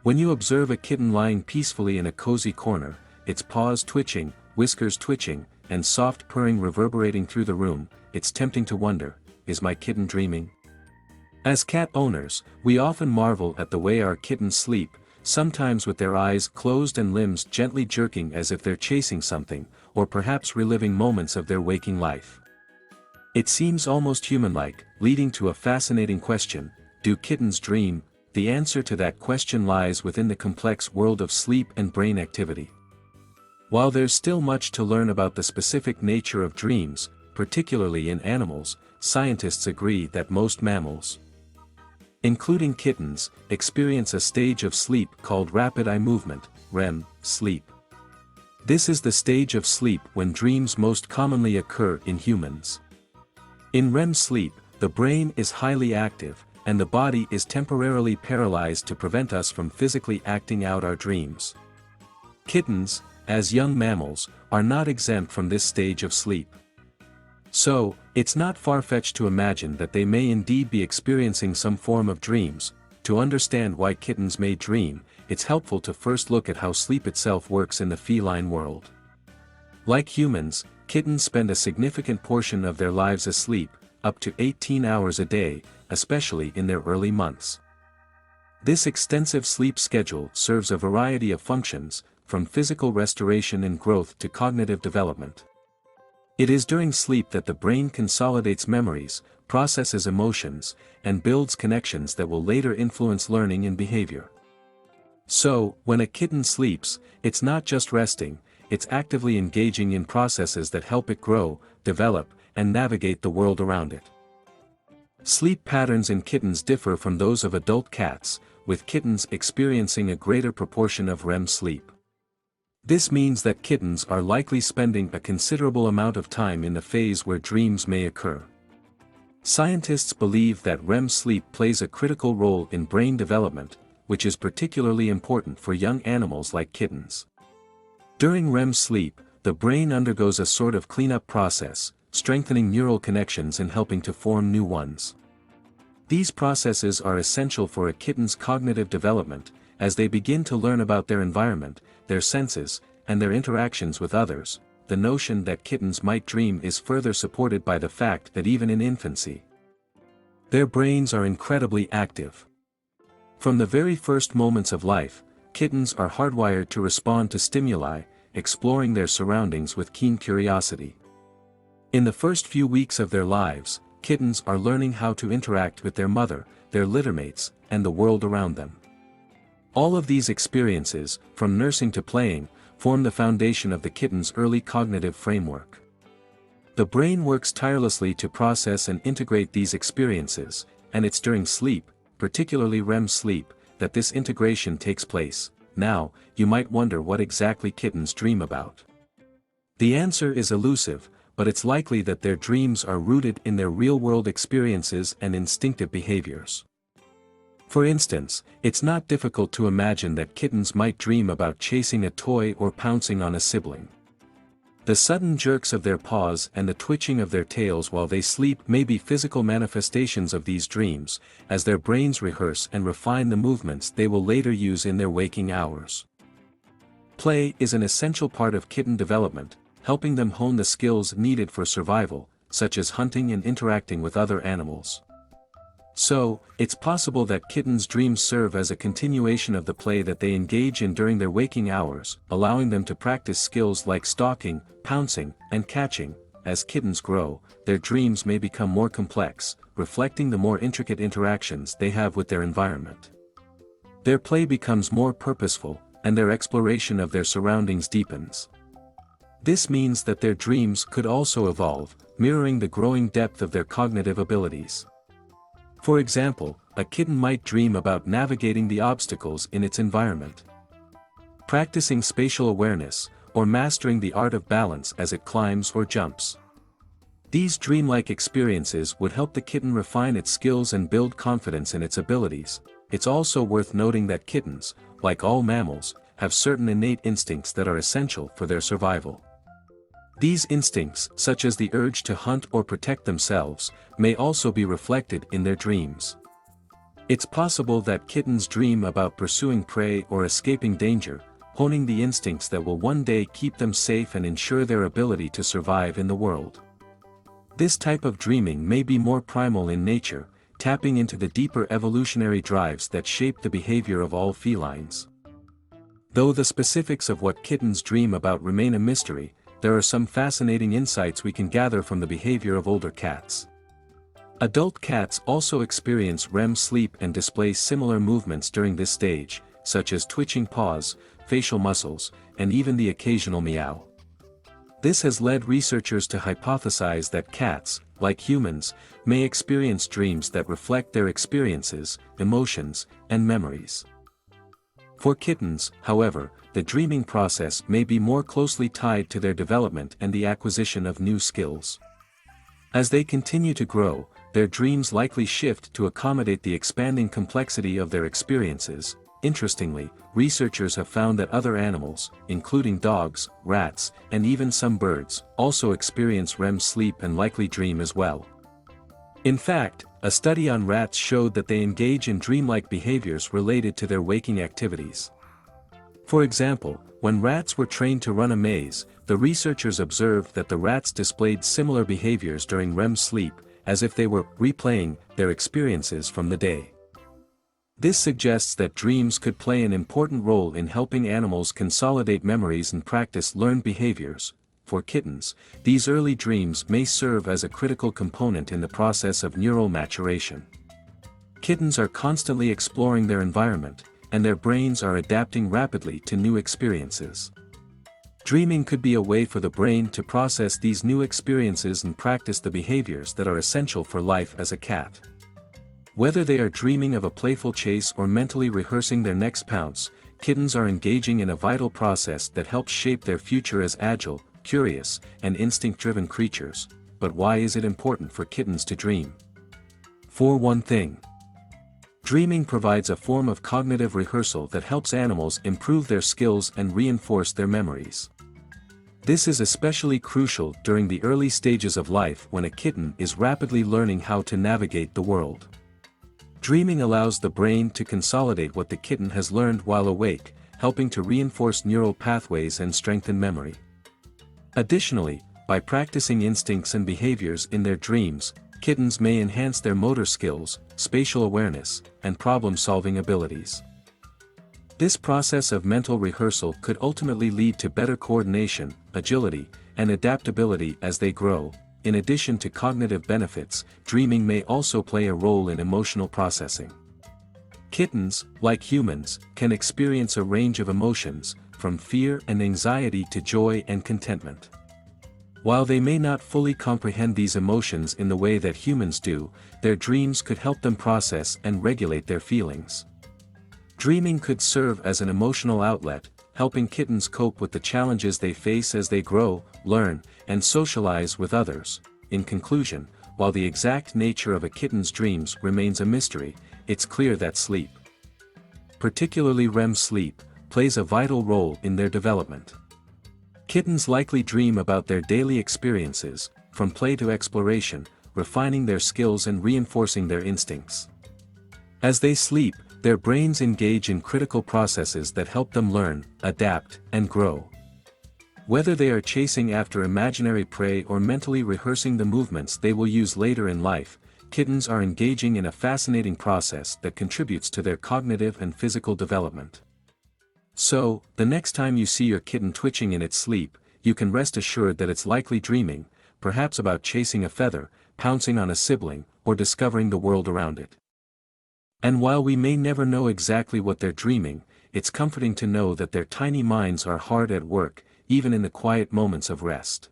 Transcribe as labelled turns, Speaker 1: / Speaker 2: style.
Speaker 1: When you observe a kitten lying peacefully in a cozy corner, its paws twitching, whiskers twitching, and soft purring reverberating through the room, it's tempting to wonder, is my kitten dreaming? As cat owners, we often marvel at the way our kittens sleep, sometimes with their eyes closed and limbs gently jerking as if they're chasing something, or perhaps reliving moments of their waking life. It seems almost human-like, leading to a fascinating question: do kittens dream? The answer to that question lies within the complex world of sleep and brain activity. While there's still much to learn about the specific nature of dreams, particularly in animals, scientists agree that most mammals, including kittens, experience a stage of sleep called rapid eye movement, REM, sleep. This is the stage of sleep when dreams most commonly occur in humans. In REM sleep, the brain is highly active, and the body is temporarily paralyzed to prevent us from physically acting out our dreams. Kittens, as young mammals, are not exempt from this stage of sleep. So, it's not far-fetched to imagine that they may indeed be experiencing some form of dreams. To understand why kittens may dream, it's helpful to first look at how sleep itself works in the feline world. Like humans, kittens spend a significant portion of their lives asleep, up to 18 hours a day, especially in their early months. This extensive sleep schedule serves a variety of functions, from physical restoration and growth to cognitive development. It is during sleep that the brain consolidates memories, processes emotions, and builds connections that will later influence learning and behavior. So, when a kitten sleeps, it's not just resting, it's actively engaging in processes that help it grow, develop, and navigate the world around it. Sleep patterns in kittens differ from those of adult cats, with kittens experiencing a greater proportion of REM sleep. This means that kittens are likely spending a considerable amount of time in the phase where dreams may occur. Scientists believe that REM sleep plays a critical role in brain development, which is particularly important for young animals like kittens. During REM sleep, the brain undergoes a sort of cleanup process, strengthening neural connections and helping to form new ones. These processes are essential for a kitten's cognitive development, as they begin to learn about their environment, their senses, and their interactions with others. The notion that kittens might dream is further supported by the fact that even in infancy, their brains are incredibly active. From the very first moments of life, kittens are hardwired to respond to stimuli, exploring their surroundings with keen curiosity. In the first few weeks of their lives, kittens are learning how to interact with their mother, their littermates, and the world around them. All of these experiences, from nursing to playing, form the foundation of the kitten's early cognitive framework. The brain works tirelessly to process and integrate these experiences, and it's during sleep, particularly REM sleep, that this integration takes place. Now, you might wonder what exactly kittens dream about. The answer is elusive, but it's likely that their dreams are rooted in their real-world experiences and instinctive behaviors. For instance, it's not difficult to imagine that kittens might dream about chasing a toy or pouncing on a sibling. The sudden jerks of their paws and the twitching of their tails while they sleep may be physical manifestations of these dreams, as their brains rehearse and refine the movements they will later use in their waking hours. Play is an essential part of kitten development, helping them hone the skills needed for survival, such as hunting and interacting with other animals. So, it's possible that kittens' dreams serve as a continuation of the play that they engage in during their waking hours, allowing them to practice skills like stalking, pouncing, and catching. As kittens grow, their dreams may become more complex, reflecting the more intricate interactions they have with their environment. Their play becomes more purposeful, and their exploration of their surroundings deepens. This means that their dreams could also evolve, mirroring the growing depth of their cognitive abilities. For example, a kitten might dream about navigating the obstacles in its environment, practicing spatial awareness, or mastering the art of balance as it climbs or jumps. These dreamlike experiences would help the kitten refine its skills and build confidence in its abilities. It's also worth noting that kittens, like all mammals, have certain innate instincts that are essential for their survival. These instincts, such as the urge to hunt or protect themselves, may also be reflected in their dreams. It's possible that kittens dream about pursuing prey or escaping danger, honing the instincts that will one day keep them safe and ensure their ability to survive in the world. This type of dreaming may be more primal in nature, tapping into the deeper evolutionary drives that shape the behavior of all felines. Though the specifics of what kittens dream about remain a mystery, there are some fascinating insights we can gather from the behavior of older cats. Adult cats also experience REM sleep and display similar movements during this stage, such as twitching paws, facial muscles, and even the occasional meow. This has led researchers to hypothesize that cats, like humans, may experience dreams that reflect their experiences, emotions, and memories. For kittens, however, the dreaming process may be more closely tied to their development and the acquisition of new skills. As they continue to grow, their dreams likely shift to accommodate the expanding complexity of their experiences. Interestingly, researchers have found that other animals, including dogs, rats, and even some birds, also experience REM sleep and likely dream as well. In fact, a study on rats showed that they engage in dreamlike behaviors related to their waking activities. For example, when rats were trained to run a maze, the researchers observed that the rats displayed similar behaviors during REM sleep, as if they were replaying their experiences from the day. This suggests that dreams could play an important role in helping animals consolidate memories and practice learned behaviors. For kittens, these early dreams may serve as a critical component in the process of neural maturation. Kittens are constantly exploring their environment, and their brains are adapting rapidly to new experiences. Dreaming could be a way for the brain to process these new experiences and practice the behaviors that are essential for life as a cat. Whether they are dreaming of a playful chase or mentally rehearsing their next pounce, kittens are engaging in a vital process that helps shape their future as agile, curious, and instinct-driven creatures. But why is it important for kittens to dream? For one thing, dreaming provides a form of cognitive rehearsal that helps animals improve their skills and reinforce their memories. This is especially crucial during the early stages of life when a kitten is rapidly learning how to navigate the world. Dreaming allows the brain to consolidate what the kitten has learned while awake, helping to reinforce neural pathways and strengthen memory. Additionally, by practicing instincts and behaviors in their dreams, kittens may enhance their motor skills, spatial awareness, and problem-solving abilities. This process of mental rehearsal could ultimately lead to better coordination, agility, and adaptability as they grow. In addition to cognitive benefits, dreaming may also play a role in emotional processing. Kittens, like humans, can experience a range of emotions, from fear and anxiety to joy and contentment. While they may not fully comprehend these emotions in the way that humans do, their dreams could help them process and regulate their feelings. Dreaming could serve as an emotional outlet, helping kittens cope with the challenges they face as they grow, learn, and socialize with others. In conclusion, while the exact nature of a kitten's dreams remains a mystery, it's clear that sleep, particularly REM sleep, plays a vital role in their development. Kittens likely dream about their daily experiences, from play to exploration, refining their skills and reinforcing their instincts. As they sleep, their brains engage in critical processes that help them learn, adapt, and grow. Whether they are chasing after imaginary prey or mentally rehearsing the movements they will use later in life, kittens are engaging in a fascinating process that contributes to their cognitive and physical development. So, the next time you see your kitten twitching in its sleep, you can rest assured that it's likely dreaming, perhaps about chasing a feather, pouncing on a sibling, or discovering the world around it. And while we may never know exactly what they're dreaming, it's comforting to know that their tiny minds are hard at work, even in the quiet moments of rest.